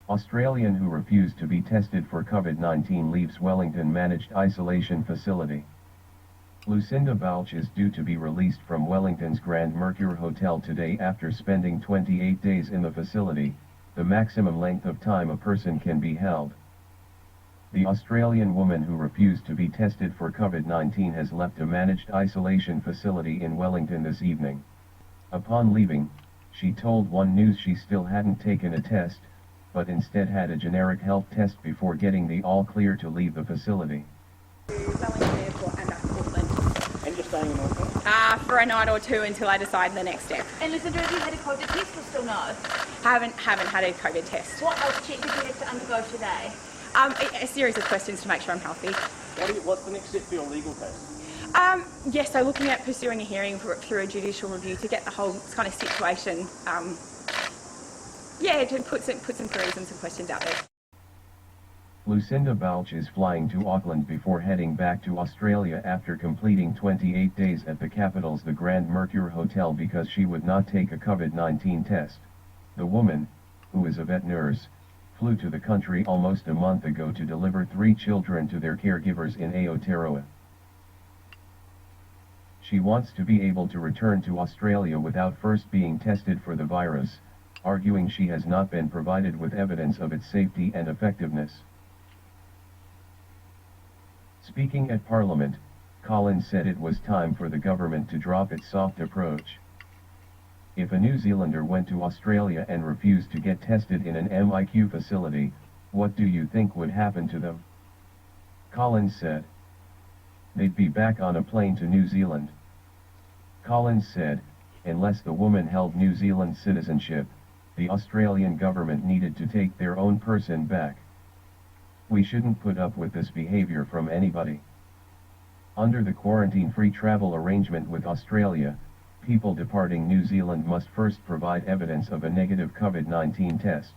Australian who refused to be tested for COVID-19 leaves Wellington managed isolation facility. Lucinda Baulch is due to be released from Wellington's Grand Mercure Hotel today after spending 28 days in the facility, the maximum length of time a person can be held. The Australian woman who refused to be tested for COVID-19 has left a managed isolation facility in Wellington this evening. Upon leaving, she told One News she still hadn't taken a test, but instead had a generic health test before getting the all-clear to leave the facility. Wellington Airport and back to Auckland. And you're staying in Auckland? For a night or two until I decide the next step. And Lucinda, have you had a COVID test or still no? Haven't had a COVID test. What health check did you have to undergo today? A series of questions to make sure I'm healthy. What's the next step for your legal case? Yes, so looking at pursuing a hearing through a judicial review to get the whole kind of situation, to put some queries and some questions out there. Lucinda Baulch is flying to Auckland before heading back to Australia after completing 28 days at the capital's The Grand Mercure Hotel because she would not take a COVID-19 test. The woman, who is a vet nurse, flew to the country almost a month ago to deliver 3 children to their caregivers in Aotearoa. She wants to be able to return to Australia without first being tested for the virus, arguing she has not been provided with evidence of its safety and effectiveness. Speaking at Parliament, Collins said it was time for the government to drop its soft approach. If a New Zealander went to Australia and refused to get tested in an MIQ facility, what do you think would happen to them? Collins said. They'd be back on a plane to New Zealand. Collins said, unless the woman held New Zealand citizenship, the Australian government needed to take their own person back. We shouldn't put up with this behavior from anybody. Under the quarantine-free travel arrangement with Australia, people departing New Zealand must first provide evidence of a negative COVID-19 test.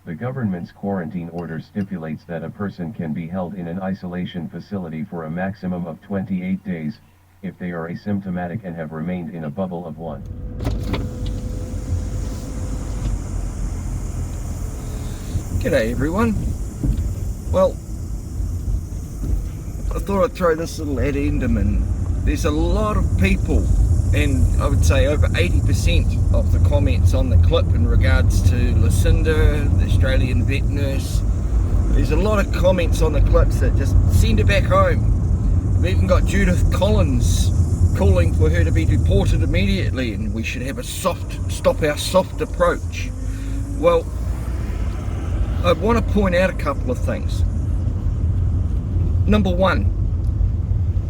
The government's quarantine order stipulates that a person can be held in an isolation facility for a maximum of 28 days, if they are asymptomatic and have remained in a bubble of 1. G'day everyone. Well, I thought I'd throw this little addendum in. There's a lot of people, and I would say over 80% of the comments on the clip in regards to Lucinda, the Australian vet nurse. There's a lot of comments on the clips that just send her back home. We've even got Judith Collins calling for her to be deported immediately, and we should have a stop our soft approach. Well, I want to point out a couple of things. Number one,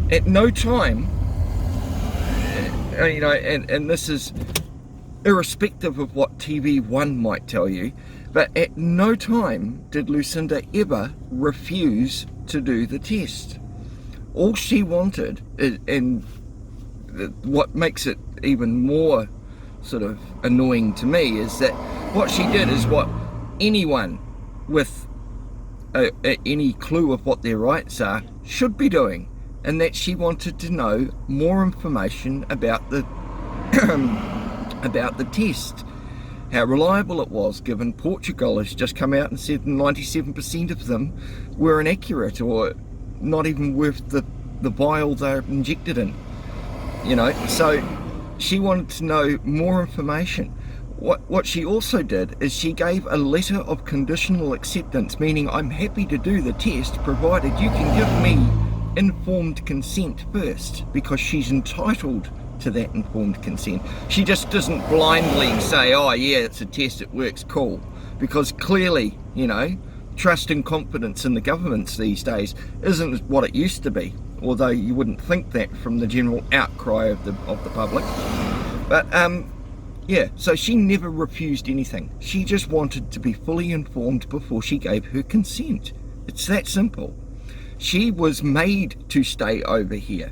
at no time, and this is irrespective of what TV1 might tell you, but at no time did Lucinda ever refuse to do the test. All she wanted, and what makes it even more sort of annoying to me, is that what she did is what anyone with any clue of what their rights are should be doing, and that she wanted to know more information about the about the test, how reliable it was, given Portugal has just come out and said 97% of them were inaccurate or not even worth the vial they're injected in. So she wanted to know more information. What she also did is she gave a letter of conditional acceptance, meaning I'm happy to do the test provided you can give me informed consent first, because she's entitled to that informed consent. She just doesn't blindly say, oh yeah, it's a test, it works, cool, because clearly, trust and confidence in the governments these days isn't what it used to be, although you wouldn't think that from the general outcry of the public. But yeah, so she never refused anything. She just wanted to be fully informed before she gave her consent. It's that simple. She was made to stay over here,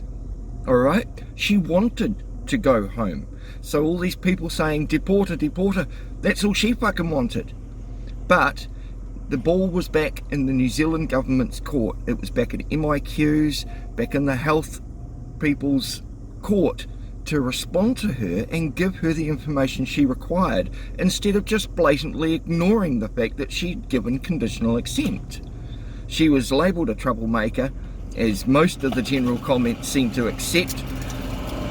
alright? She wanted to go home. So all these people saying, deport her, that's all she fucking wanted. But the ball was back in the New Zealand government's court. It was back at MIQ's, back in the health people's court, to respond to her and give her the information she required, instead of just blatantly ignoring the fact that she'd given conditional consent. She was labelled a troublemaker, as most of the general comments seem to accept,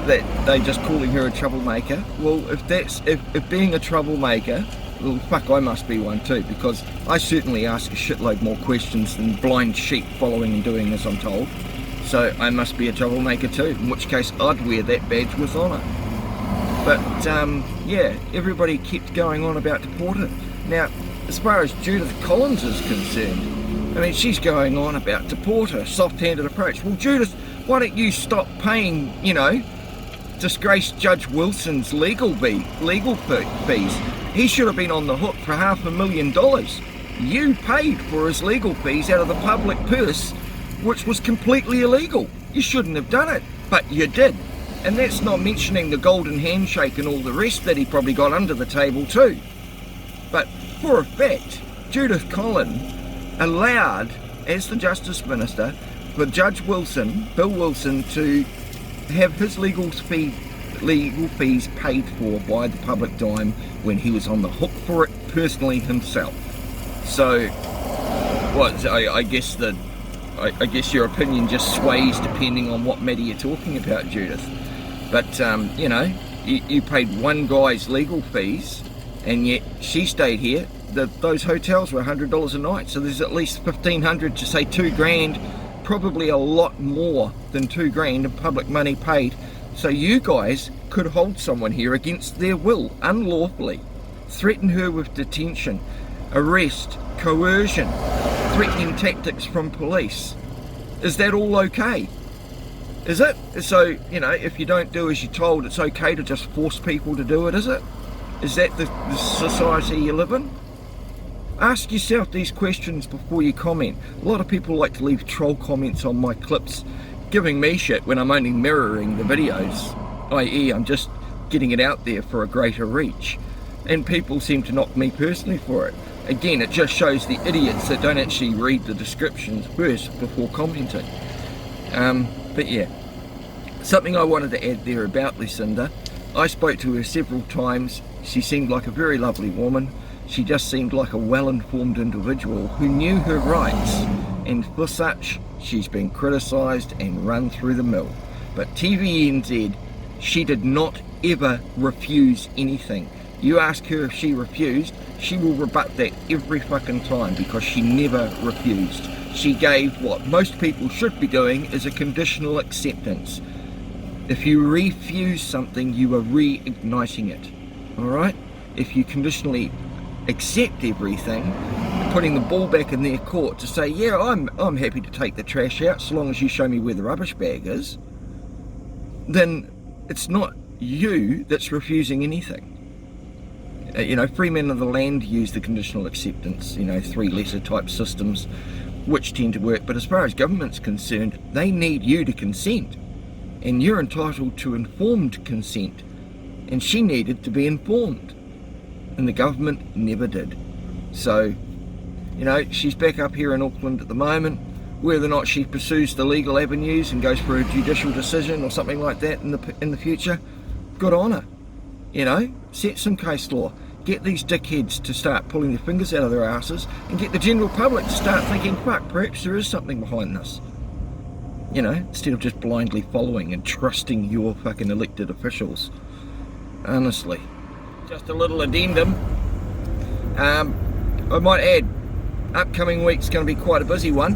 that they're just calling her a troublemaker. Well, if being a troublemaker, well, fuck, I must be one too, because I certainly ask a shitload more questions than blind sheep following and doing as I'm told. So I must be a troublemaker too, in which case I'd wear that badge with honour. But yeah, everybody kept going on about deport her. Now, as far as Judith Collins is concerned, I mean, she's going on about deport her, soft-handed approach. Well, Judith, why don't you stop paying, you know, disgraced Judge Wilson's legal fees? He should have been on the hook for $500,000. You paid for his legal fees out of the public purse, which was completely illegal. You shouldn't have done it, but you did. And that's not mentioning the golden handshake and all the rest that he probably got under the table too. But for a fact, Judith Collins allowed, as the Justice Minister, for Judge Wilson, Bill Wilson, to have his legal fees paid for by the public dime when he was on the hook for it personally himself. So, I guess your opinion just sways depending on what matter you're talking about, Judith. But you know, you paid one guy's legal fees, and yet she stayed here. Those hotels were $100 a night, so there's at least $1,500 to say $2,000, probably a lot more than $2,000 in public money paid. So you guys could hold someone here against their will, unlawfully, threaten her with detention, arrest, coercion, threatening tactics from police. Is that all okay? Is it? So, you know, if you don't do as you're told, it's okay to just force people to do it, is it? Is that the society you live in? Ask yourself these questions before you comment. A lot of people like to leave troll comments on my clips, giving me shit when I'm only mirroring the videos, i.e. I'm just getting it out there for a greater reach. And people seem to knock me personally for it. Again, it just shows the idiots that don't actually read the descriptions first before commenting. But yeah, something I wanted to add there about Lucinda. I spoke to her several times. She seemed like a very lovely woman. She just seemed like a well-informed individual who knew her rights, and for such, she's been criticised and run through the mill. But TVNZ, she did not ever refuse anything. You ask her if she refused, she will rebut that every fucking time, because she never refused. She gave what most people should be doing, is a conditional acceptance. If you refuse something, you are reigniting it. Alright? If you conditionally accept everything, putting the ball back in their court to say, yeah, I'm happy to take the trash out so long as you show me where the rubbish bag is, then it's not you that's refusing anything. You know, free men of the land use the conditional acceptance, you know, 3-letter type systems, which tend to work. But as far as government's concerned, they need you to consent, and you're entitled to informed consent, and she needed to be informed, and the government never did. So, you know, she's back up here in Auckland at the moment. Whether or not she pursues the legal avenues and goes for a judicial decision or something like that in the future, good on her. You know, set some case law. Get these dickheads to start pulling their fingers out of their asses, and get the general public to start thinking, fuck, perhaps there is something behind this. You know, instead of just blindly following and trusting your fucking elected officials. Honestly. Just a little addendum. I might add, upcoming week's going to be quite a busy one.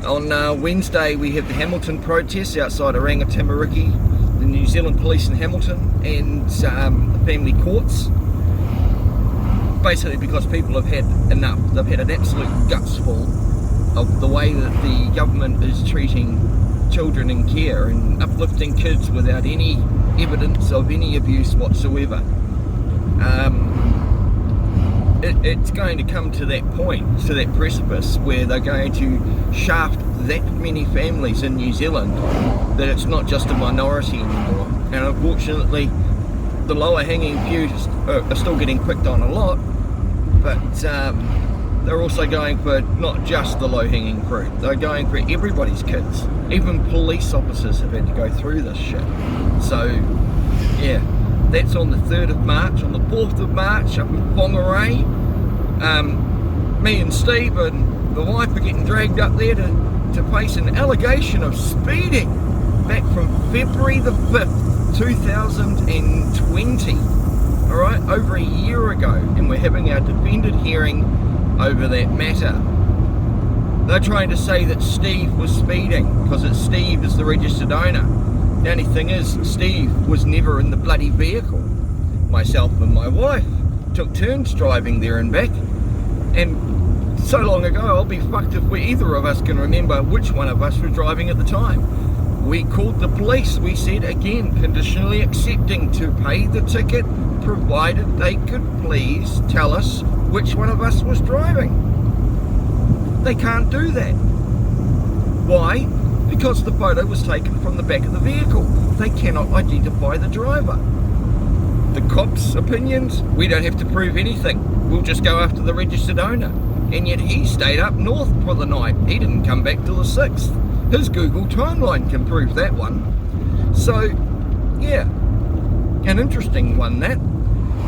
On Wednesday we have the Hamilton protests outside Oranga-Tamariki, the New Zealand Police in Hamilton, and the family courts. Basically because people have had enough. They've had an absolute guts full of the way that the government is treating children in care and uplifting kids without any evidence of any abuse whatsoever. It's going to come to that point, to that precipice, where they're going to shaft that many families in New Zealand that it's not just a minority anymore. And unfortunately, the lower hanging fruit are still getting picked on a lot, but they're also going for not just the low-hanging fruit, they're going for everybody's kids. Even police officers have had to go through this shit. So, yeah, that's on the 3rd of March. On the 4th of March, up in Whangarei, me and Steve and the wife are getting dragged up there to face an allegation of speeding back from February the 5th, 2020. Alright, over a year ago, and we're having our defended hearing over that matter. They're trying to say that Steve was speeding because Steve is the registered owner. The only thing is, Steve was never in the bloody vehicle. Myself and my wife took turns driving there and back, and so long ago I'll be fucked if either of us can remember which one of us was driving at the time. We called the police. We said again, conditionally accepting to pay the ticket provided they could please tell us which one of us was driving. They can't do that. Why? Because the photo was taken from the back of the vehicle. They cannot identify the driver. The cops' opinions, we don't have to prove anything. We'll just go after the registered owner. And yet he stayed up north for the night. He didn't come back till the 6th. His Google timeline can prove that one. So, yeah, an interesting one that.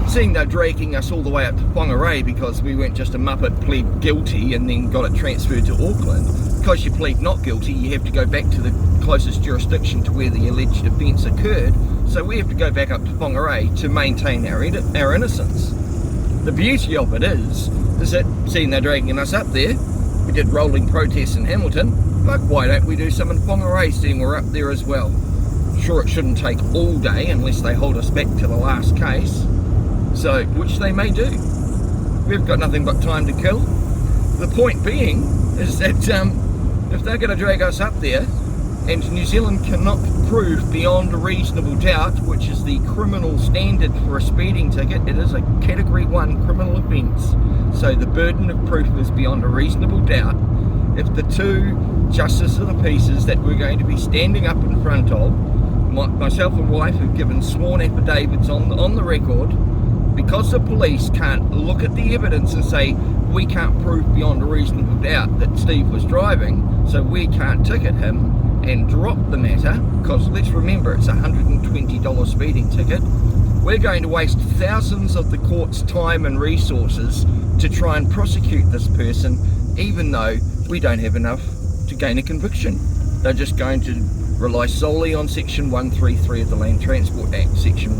Seeing they're dragging us all the way up to Whangarei because we weren't just a muppet, plead guilty and then got it transferred to Auckland. Because you plead not guilty, you have to go back to the closest jurisdiction to where the alleged offence occurred. So we have to go back up to Whangarei to maintain our innocence. The beauty of it is that seeing they're dragging us up there, we did rolling protests in Hamilton. Fuck, why don't we do some in Whangarei, seeing we're up there as well? Sure, it shouldn't take all day unless they hold us back to the last case. So, which they may do. We've got nothing but time to kill. The point being is that if they're going to drag us up there, and New Zealand cannot prove beyond a reasonable doubt, which is the criminal standard for a speeding ticket, it is a category 1 criminal offence. So the burden of proof is beyond a reasonable doubt. If the two justices of the peace that we're going to be standing up in front of, myself and wife have given sworn affidavits on the record, because the police can't look at the evidence and say, we can't prove beyond a reasonable doubt that Steve was driving, so we can't ticket him and drop the matter, because let's remember it's a $120 speeding ticket. We're going to waste thousands of the court's time and resources to try and prosecute this person, even though we don't have enough to gain a conviction. They're just going to rely solely on Section 133 of the Land Transport Act, Section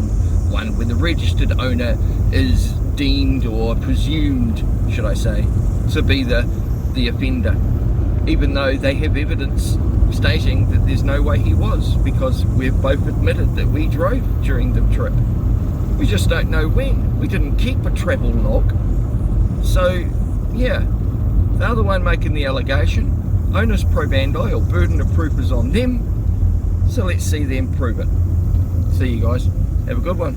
1, where the registered owner is deemed or presumed, should I say, to be the offender, even though they have evidence stating that there's no way he was, because we've both admitted that we drove during the trip. We just don't know when. We didn't keep a travel log. So, yeah, they're the one making the allegation. Onus probandi, or burden of proof, is on them. So let's see them prove it. See you guys. Have a good one.